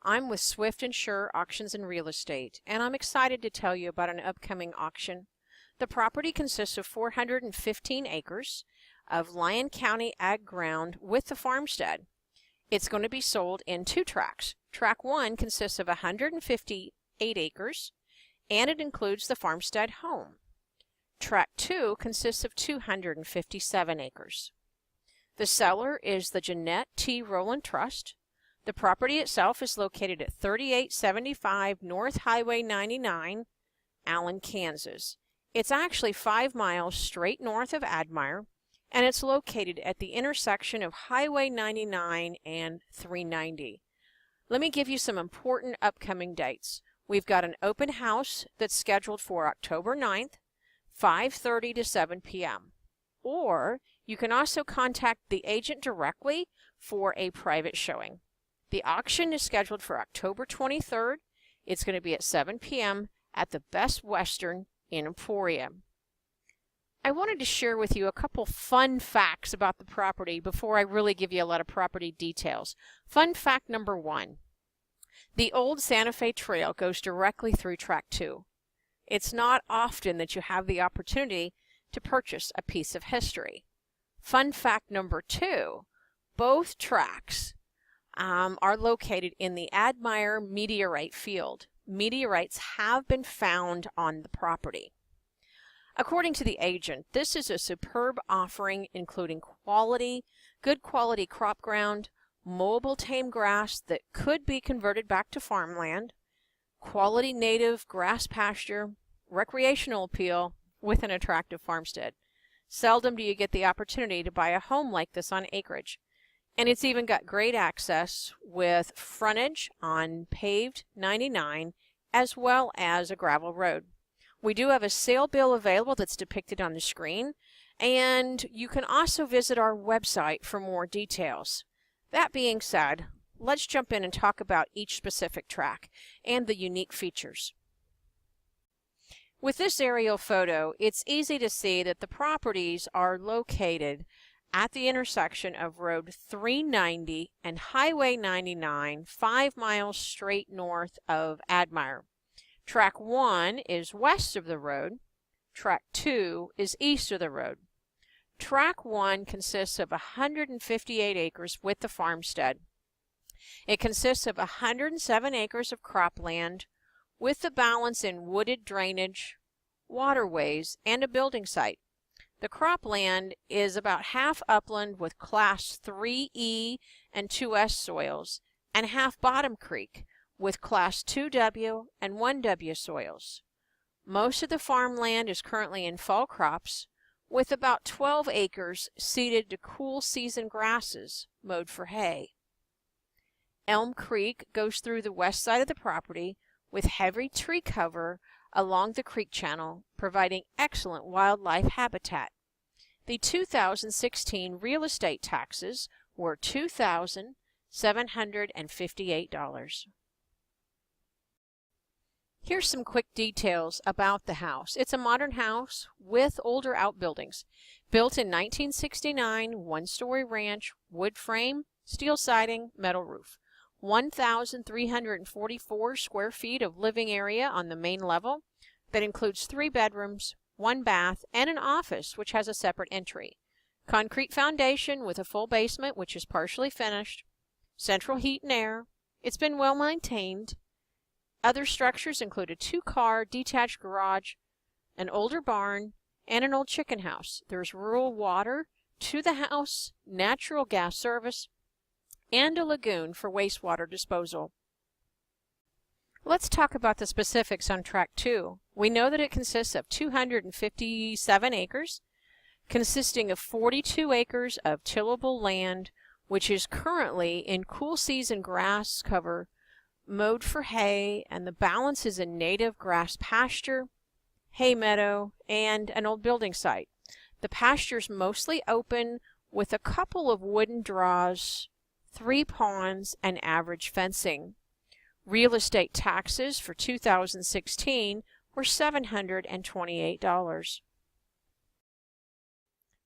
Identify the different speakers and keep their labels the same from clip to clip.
Speaker 1: I'm with Swift and Sure Auctions and Real Estate, and I'm excited to tell you about an upcoming auction. The property consists of 415 acres of Lyon County ag ground with the farmstead. It's going to be sold in 2 tracts. Tract 1 consists of 158 acres, and it includes the farmstead home. Tract 2 consists of 257 acres. The seller is the Jeanette T. Rowland Trust. The property itself is located at 3875 North Highway 99, Allen, Kansas. It's actually 5 miles straight north of Admire, and it's located at the intersection of Highway 99 and 390. Let me give you some important upcoming dates. We've got an open house that's scheduled for October 9th, 5:30 to 7 p.m. Or you can also contact the agent directly for a private showing. The auction is scheduled for October 23rd. It's going to be at 7 p.m. at the Best Western in Emporia. I wanted to share with you a couple fun facts about the property before I really give you a lot of property details. Fun fact number 1. The old Santa Fe Trail goes directly through Tract 2. It's not often that you have the opportunity to purchase a piece of history. Fun fact number 2, both tracts are located in the Admire meteorite field. Meteorites have been found on the property. According to the agent, this is a superb offering including good quality crop ground, mowable tame grass that could be converted back to farmland, quality native grass pasture, recreational appeal with an attractive farmstead. Seldom do you get the opportunity to buy a home like this on acreage. And it's even got great access with frontage on paved 99 as well as a gravel road. We do have a sale bill available that's depicted on the screen, and you can also visit our website for more details. That being said, let's jump in and talk about each specific tract and the unique features. With this aerial photo, it's easy to see that the properties are located at the intersection of Road 390 and Highway 99, 5 miles straight north of Admire. Tract 1 is west of the road. Tract 2 is east of the road. Tract 1 consists of 158 acres with the farmstead. It consists of 107 acres of cropland with the balance in wooded drainage, waterways, and a building site. The cropland is about half upland with Class 3E and 2S soils, and half bottom creek with Class 2W and 1W soils. Most of the farmland is currently in fall crops, with about 12 acres seeded to cool season grasses mowed for hay. Elm Creek goes through the west side of the property with heavy tree cover along the creek channel, providing excellent wildlife habitat. The 2016 real estate taxes were $2,758. Here's some quick details about the house. It's a modern house with older outbuildings. Built in 1969, 1-story ranch, wood frame, steel siding, metal roof. 1,344 square feet of living area on the main level. That includes 3 bedrooms, 1 bath, and an office which has a separate entry. Concrete foundation with a full basement which is partially finished. Central heat and air. It's been well maintained. Other structures include a 2-car detached garage, an older barn, and an old chicken house. There's rural water to the house, natural gas service, and a lagoon for wastewater disposal. Let's talk about the specifics on Tract 2. We know that it consists of 257 acres, consisting of 42 acres of tillable land, which is currently in cool season grass cover, mowed for hay, and the balance is in native grass pasture, hay meadow, and an old building site. The pasture's mostly open with a couple of wooden draws, 3 ponds, and average fencing. Real estate taxes for 2016 were $728.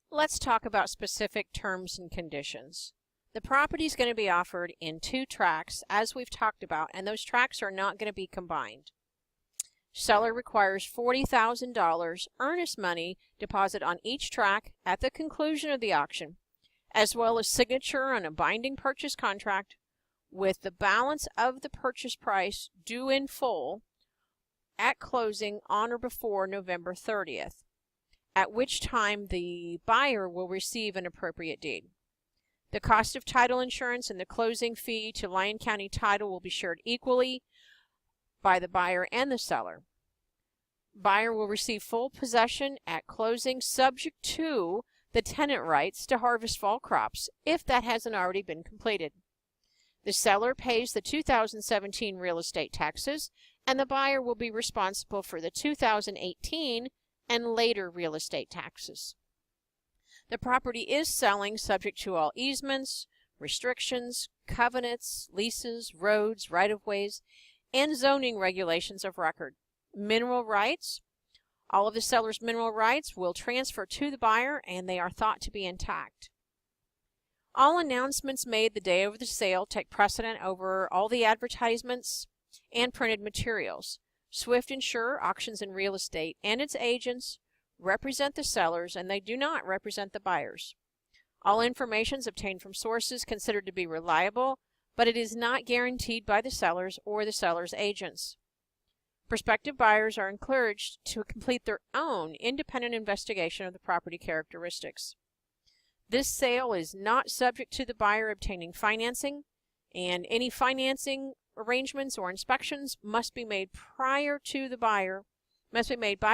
Speaker 1: Let's talk about specific terms and conditions. The property is going to be offered in 2 tracts, as we've talked about, and those tracts are not going to be combined. Seller requires $40,000 earnest money deposit on each tract at the conclusion of the auction, as well as signature on a binding purchase contract, with the balance of the purchase price due in full at closing on or before November 30th, at which time the buyer will receive an appropriate deed. The cost of title insurance and the closing fee to Lyon County Title will be shared equally by the buyer and the seller. Buyer will receive full possession at closing, subject to the tenant rights to harvest fall crops, if that hasn't already been completed. The seller pays the 2017 real estate taxes, and the buyer will be responsible for the 2018 and later real estate taxes. The property is selling subject to all easements, restrictions, covenants, leases, roads, right-of-ways, and zoning regulations of record. Mineral rights. All of the seller's mineral rights will transfer to the buyer, and they are thought to be intact. All announcements made the day of the sale take precedent over all the advertisements and printed materials. Swift Insure Auctions and Real Estate and its agents represent the sellers, and they do not represent the buyers. All information is obtained from sources considered to be reliable, but it is not guaranteed by the sellers or the seller's agents. Prospective buyers are encouraged to complete their own independent investigation of the property characteristics. This sale is not subject to the buyer obtaining financing, and any financing arrangements or inspections must be made by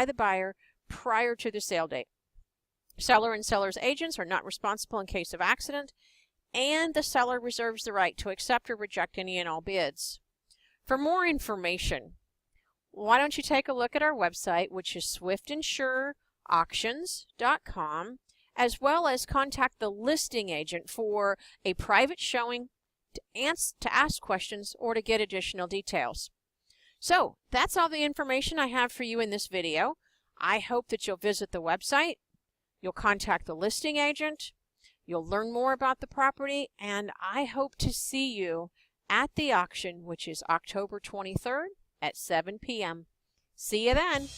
Speaker 1: the buyer prior to the sale date. Seller and seller's agents are not responsible in case of accident, and the seller reserves the right to accept or reject any and all bids. For more information, why don't you take a look at our website, which is swiftinsureauctions.com, as well as contact the listing agent for a private showing, to ask questions, or to get additional details. So that's all the information I have for you in this video. I hope that you'll visit the website, you'll contact the listing agent, you'll learn more about the property, and I hope to see you at the auction, which is October 23rd at 7 p.m. See you then.